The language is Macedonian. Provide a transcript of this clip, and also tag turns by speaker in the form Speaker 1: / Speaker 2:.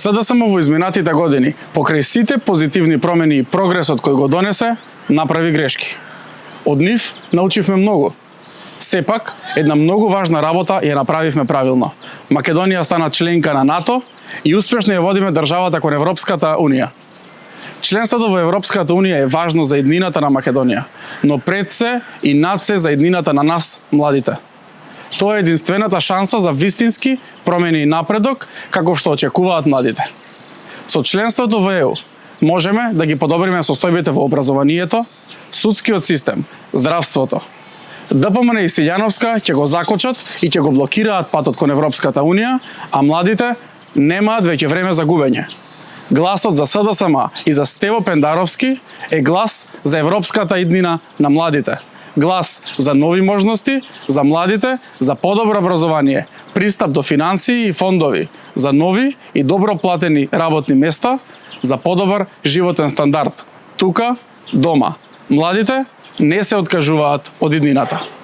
Speaker 1: СДСМ во изминатите години, покрај сите позитивни промени и прогресот кој го донесе, направи грешки. Од нив научивме многу. Сепак, една многу важна работа ја направивме правилно. Македонија стана членка на НАТО и успешно ја водиме државата кон Европската Унија. Членството во Европската Унија е важно за еднината на Македонија, но пред се и над се за еднината на нас, младите. Тоа е единствената шанса за вистински промени и напредок, како што очекуваат младите. Со членството во ЕУ можеме да ги подобриме состојбите во образованието, судскиот систем, здравството. ДПМН и Силјановска ќе го закочат и ќе го блокираат патот кон Европската Унија, а младите немаат веќе време за губење. Гласот за СДСМ и за Стево Пендаровски е глас за европската иднина на младите. Глас за нови можности за младите, за подобро образование, пристап до финансии и фондови, за нови и добро платени работни места, за подобар животен стандард. Тука, дома. Младите не се откажуваат од иднината.